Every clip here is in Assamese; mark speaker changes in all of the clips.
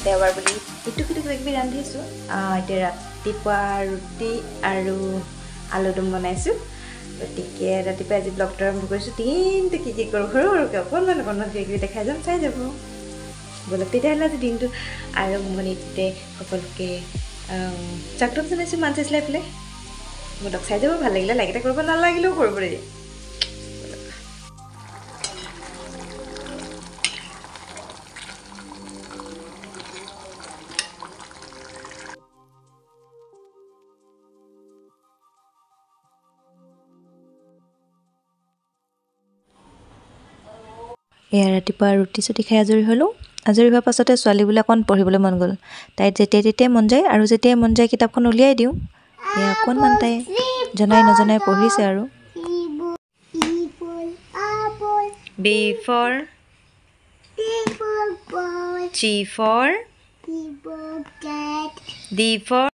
Speaker 1: দেওবাৰ বুলি ইটো সিটো কিবাকিবি ৰান্ধিছোঁ এতিয়া ৰাতিপুৱা ৰুটি আৰু আলুদম বনাইছোঁ গতিকে ৰাতিপুৱা আজি ব্লগটো আৰম্ভ কৰিছোঁ দিনটো কি কৰোঁ সৰু সৰুকৈ অকণমান কিবাকিবি দেখাই যাম চাই যাব বলক তেতিয়াহ'লে আজি দিনটো আৰম্ভণিতে সকলোকে স্বাগতম জনাইছোঁ মান চাইছিলে এইফালে বলক চাই যাব ভাল লাগিলে লাইক এটা কৰিব নালাগিলেও কৰিব দেই এয়া ৰাতিপুৱা ৰুটি চুটি খাই আজৰি হ'লোঁ আজৰি হোৱাৰ পাছতে ছোৱালীবোলে অকণ পঢ়িবলৈ মন গ'ল তাইৰ যেতিয়াই তেতিয়াই মন যায় আৰু যেতিয়াই মন যায় কিতাপখন উলিয়াই দিওঁ এয়া অকণমান তাই জনাই নজনাই পঢ়িছে আৰু B for G for D for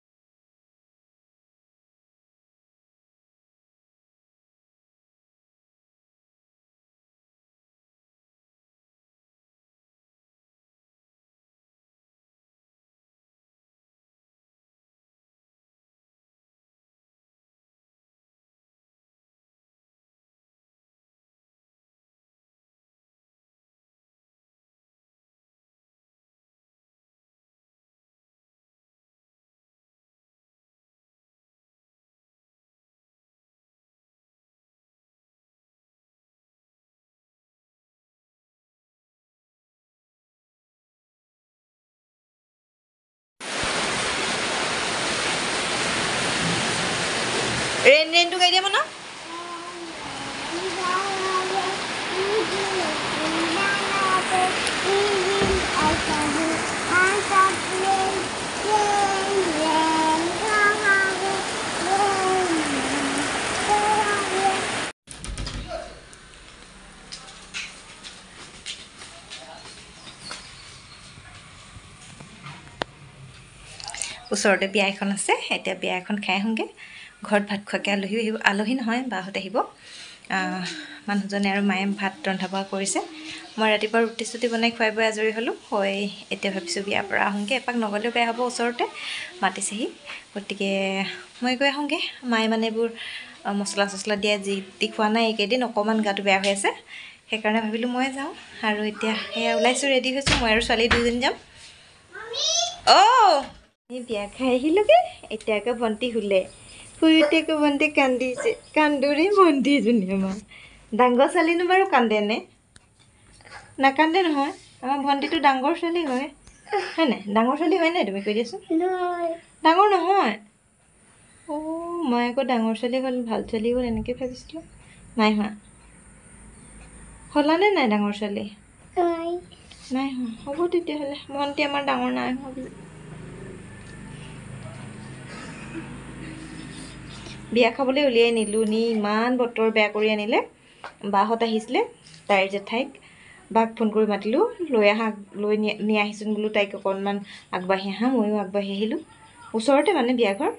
Speaker 1: Rain to guide mana? ওচৰতে বিয়া এখন আছে এতিয়া বিয়া এখন খাই আহোঁগে ঘৰত ভাত খোৱাকৈ আলহী নহয় বাহঁত আহিব মানুহজনে আৰু মায়ে ভাত ৰন্ধা বঢ়া কৰিছে মই ৰাতিপুৱা ৰুটি চুটি বনাই খুৱাই বৈ আজৰি হ'লোঁ হৈ এতিয়া ভাবিছোঁ বিয়াৰ পৰা আহোঁগৈ এপাক নগ'লেও বেয়া হ'ব ওচৰতে মাতিছেহি গতিকে মই গৈ আহোঁগৈ মায়ে মানে এইবোৰ মছলা চছলা দিয়া যি টি খোৱা নাই এইকেইদিন অকণমান গাটো বেয়া হৈ আছে সেইকাৰণে ভাবিলোঁ মই যাওঁ আৰু এতিয়া সেয়া ওলাইছোঁ ৰেডি হৈছোঁ মই আৰু ছোৱালী দুজনী যাম বিয়া খাই আহিলোগে এতিয়া আকৌ ভণ্টি শুলে শুইতে আকৌ ভণ্টি কান্দিছে কান্দোৰে ভণ্টি এজনী আমাৰ ডাঙৰ ছোৱালীনো বাৰু কান্দেনে নাকান্দে নহয় আমাৰ ভণ্টিটো ডাঙৰ ছোৱালী হয় নাই ডাঙৰ ছোৱালী হয় নাই তুমি কৈ দিয়াচোন ডাঙৰ নহয় মই আকৌ ডাঙৰ ছোৱালী হ'ল ভাল ছোৱালী হ'ল এনেকৈ ভাবিছিলোঁ নাই হোৱা হ'লানে নাই ডাঙৰ ছোৱালী নাই হোৱা হ'ব তেতিয়াহ'লে ভণ্টি আমাৰ ডাঙৰ নাই হোৱা বুলি বিয়া খাবলৈ উলিয়াই নিলোঁ নি ইমান বতৰ বেয়া কৰি আনিলে বাহঁত আহিছিলে তাইৰ জেঠাইক বাক ফোন কৰি মাতিলোঁ লৈ নি আহিছোন বোলো তাইক অকণমান আগবাঢ়ি আহা ময়ো আগবাঢ়ি আহিলোঁ ওচৰতে মানে বিয়া ঘৰ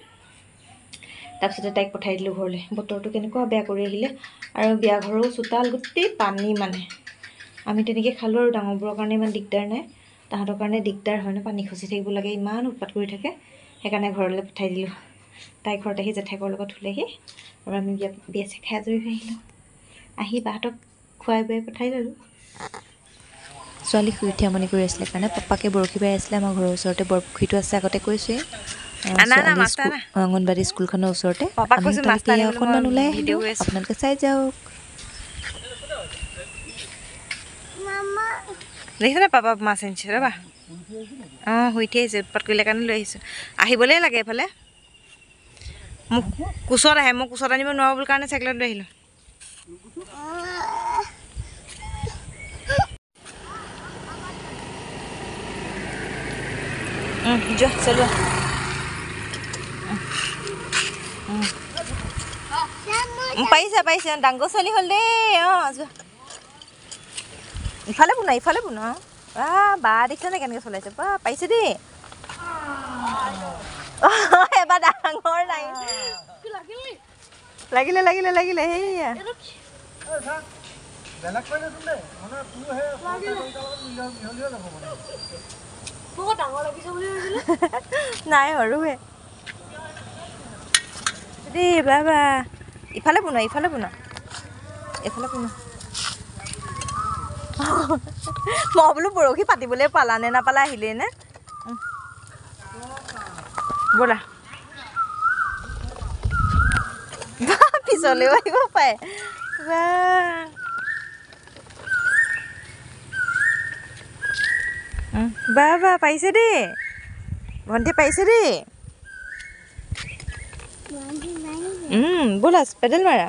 Speaker 1: তাৰপিছতে তাইক পঠাই দিলোঁ ঘৰলৈ বতৰটো কেনেকুৱা বেয়া কৰি আহিলে আৰু বিয়া ঘৰো চোতাল গোটেই পানী মানে আমি তেনেকৈ খালোঁ আৰু ডাঙৰবোৰৰ কাৰণে ইমান দিগদাৰ নাই তাহাঁতৰ কাৰণে দিগদাৰ হয় ন পানী খচি থাকিব লাগে ইমান উৎপাত কৰি থাকে সেইকাৰণে ঘৰলৈ পঠাই দিলোঁ তাই ঘৰত আহি জেঠাইকৰ লগত শুলেহি আৰু আমি বিয়া খাই আজৰি হৈ আহিলোঁ আহি বাহঁতক খুৱাই বুৱাই পঠাই ল'লোঁ ছোৱালী শুই উঠি আমনি কৰি আছিলে কাৰণে পাপাকে বৰশী বাই আছিলে আমাৰ ঘৰৰ ওচৰতে বৰপুখুৰীটো আছে আগতে কৈছোঁৱেই অংগনবাড়ী স্কুলখনৰ ওচৰতে অকণমান ওলাই আহিলোঁ আপোনালোকে চাই যাওক দেখিছেনে পাপা মাছ আনিছে ৰ'বা শুই উঠি আহিছে উৎপাত কৰিলে কাৰণে লৈ আহিছোঁ আহিবলৈই লাগে এইফালে মোক কোচত আহে মই কোচত আনিব নোৱাৰোঁ বুলি কাৰণে চাইকেলত লৈ আহিলোঁ যোৱা চলোৱা পাৰিছে ডাঙৰ ছোৱালী হ'ল দেই যোৱা ইফালে বুনা বা দেখিছেনে কেনেকৈ চলাইছে বা পাৰিছে দেই এবাৰ ডাঙৰ নাই লাগিলে সেয়া নাই সৰুহে দেই বাবা ইফালে পুনৰ এইফালে পুনৰ মই বোলো বৰশী পাতিবলৈ পালা নে নাপালা আহিলেই নে ব'লা পিছলৈও আহিব পাৰে বা পাৰিছে দেই ভণ্টি পাৰিছে দেই ব'লা পেডেল মাৰা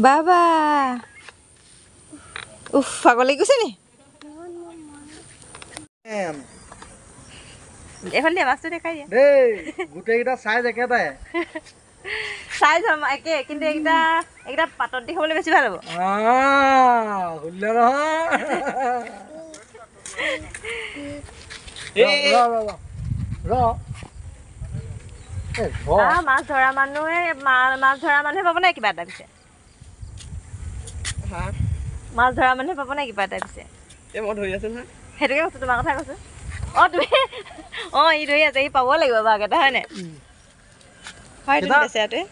Speaker 1: বাবা উফ ভাগৰ লাগি গৈছে নি এখন দিয়া মাছটো দেখাই দিয়া
Speaker 2: দেই গোটেইকেইটা চাইজ একেটাই
Speaker 1: চাইজ একে কিন্তু এইকেইটা পাতত দি খাবলৈ বেছি ভাল হ'ব
Speaker 2: শুনিলে নহয়
Speaker 1: মাছ ধৰা মানুহে পাব নাই কিবা এটা পিছে মাছ ধৰা মানুহে পাব নাই কিবা এটা পিছে
Speaker 2: মই ধৰি আছো নহয়
Speaker 1: সেইটোকে কৈছো তোমাৰ কথা কৈছো তুমি ই ধৰি আছে সি পাব লাগিব বাঘ এটা হয় নাই হয় তুমি বেচেৰাটোৱে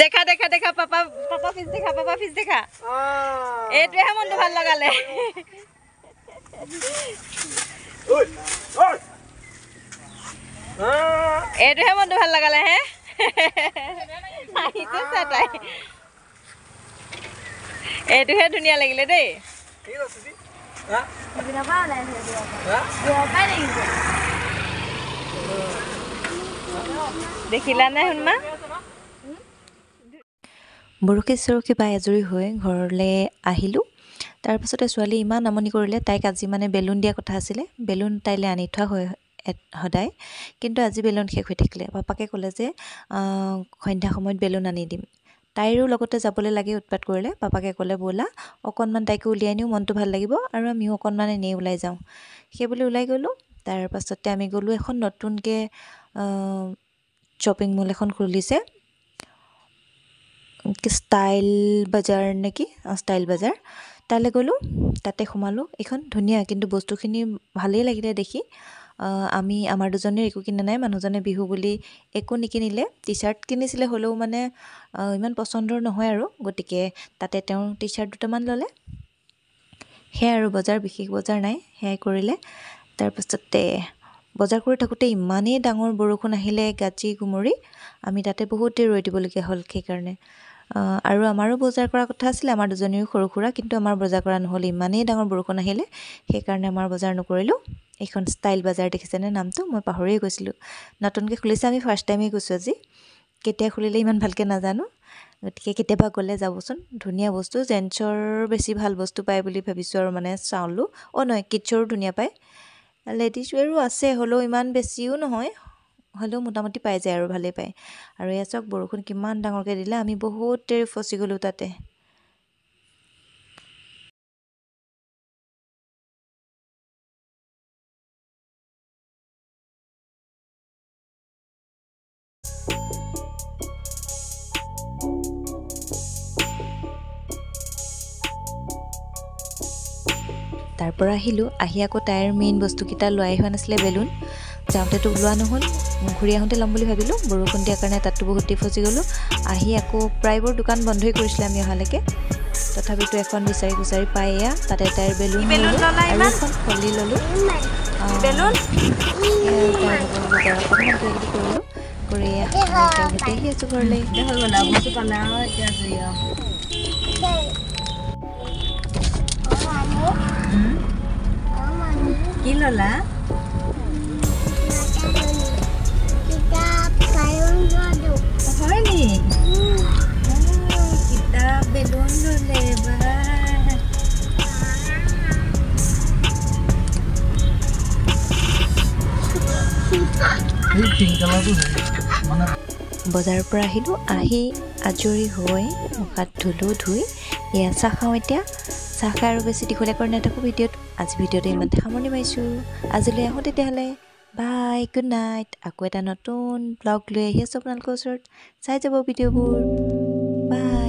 Speaker 1: দেখা দেখা দেখা পাপা ফিজ দেখা এইটোৱেহে মনটো ভাল লগালে এইটোহে মনটো ভাল লগালে হে তাই এইটোহে ধুনীয়া লাগিলে দেই দেখিলা নাই শুনমা বৰশী চৰশী বাই আজৰি হৈ ঘৰলৈ আহিলোঁ তাৰপাছতে ছোৱালী ইমান আমনি কৰিলে তাইক আজি মানে বেলুন দিয়া কথা আছিলে বেলুন তাইলৈ আনি থোৱা হয় সদায় কিন্তু আজি বেলুন শেষ হৈ থাকিলে পাপাকে ক'লে যে সন্ধ্যা সময়ত বেলুন আনি দিম তাইৰো লগতে যাবলৈ লাগে উৎপাত কৰিলে পাপাকে ক'লে ব'লা অকণমান তাইকো উলিয়াই নিওঁ মনটো ভাল লাগিব আৰু আমিও অকণমান এনেই ওলাই যাওঁ সেইবুলি ওলাই গ'লোঁ তাৰপাছতে আমি গ'লোঁ এখন নতুনকৈ শ্বপিং মল এখন খুলিছে ষ্টাইল বাজাৰ নেকি ষ্টাইল বাজাৰ তালৈ গ'লোঁ তাতে সোমালোঁ এইখন ধুনীয়া কিন্তু বস্তুখিনি ভালেই লাগিলে দেখি আমি আমাৰ দুজনীৰ একো কিনা নাই মানুহজনে বিহু বুলি একো নিকিনিলে টি চাৰ্ট কিনিছিলে হ'লেও মানে ইমান পচন্দৰ নহয় আৰু গতিকে তাতে তেওঁ টি চাৰ্ট দুটামান ল'লে সেয়াই আৰু বজাৰ বিশেষ বজাৰ নাই সেয়াই কৰিলে তাৰপাছতে বজাৰ কৰি থাকোঁতে ইমানেই ডাঙৰ বৰষুণ আহিলে গাজি গুমৰি আমি তাতে বহুত দেৰি ৰৈ দিবলগীয়া হ'ল সেইকাৰণে আৰু আমাৰো বজাৰ কৰা কথা আছিলে আমাৰ দুজনীৰো সৰু সুৰা কিন্তু আমাৰ বজাৰ কৰা নহ'ল ইমানেই ডাঙৰ বৰষুণ আহিলে সেইকাৰণে আমাৰ বজাৰ নকৰিলোঁ এইখন ষ্টাইল বাজাৰ দেখিছেনে নামটো মই পাহৰিয়ে গৈছিলোঁ নতুনকৈ খুলিছে আমি ফাৰ্ষ্ট টাইমেই গৈছোঁ আজি কেতিয়া খুলিলে ইমান ভালকৈ নাজানো গতিকে কেতিয়াবা গ'লে যাবচোন ধুনীয়া বস্তু জেন্টছৰ বেছি ভাল বস্তু পায় বুলি ভাবিছোঁ আৰু মানে চাউলো নহয় কিডছৰো ধুনীয়া পায় লেডিজ ৱেৰো আছে হ'লেও ইমান বেছিও নহয় হ'লেও মোটামুটি পাই যায় আৰু ভালেই পায় আৰু এয়া চাওক বৰষুণ কিমান ডাঙৰকৈ দিলে আমি বহুত দেৰি ফচি গ'লোঁ তাতে তাৰ পৰা আহিলোঁ আহি আকৌ তাইৰ মেইন বস্তুকেইটা লৈ হোৱা নাছিলে বেলুন যাওঁতেতো ওলোৱা নহ'ল ঘূৰি আহোঁতে ল'ম বুলি ভাবিলোঁ বৰষুণ দিয়াৰ কাৰণে তাতো বহুত দেৰি ফচি গ'লোঁ আহি আকৌ প্ৰায়বোৰ দোকান বন্ধই কৰিছিলে আমি অহালৈকে তথাপিতো এখন বিচাৰি পাই এয়া তাতে তাইৰ বেলুন আৰু এখন ফলি ল'লোঁ কৰিলোঁ কৰি ঘৰতে আহি আছোঁ ঘৰলৈ কি ল'লা হয় নি কিতাপ বেলুন ল'লে বজাৰৰ পৰা আহিলোঁ আহি আজৰি হৈ মুখ হাত ধুই এয়া চাহ খাওঁ এতিয়া চাহ খাই আৰু বেছি দীঘলীয়া কৰি নাথাকোঁ ভিডিঅ'ত আজি ভিডিঅ'তে ইমানতে সামৰণি মাৰিছোঁ আজিলৈ আহোঁ তেতিয়াহ'লে বাই গুড নাইট আকৌ এটা নতুন ব্লগ লৈ আহি আছোঁ আপোনালোকৰ ওচৰত চাই যাব ভিডিঅ'বোৰ বাই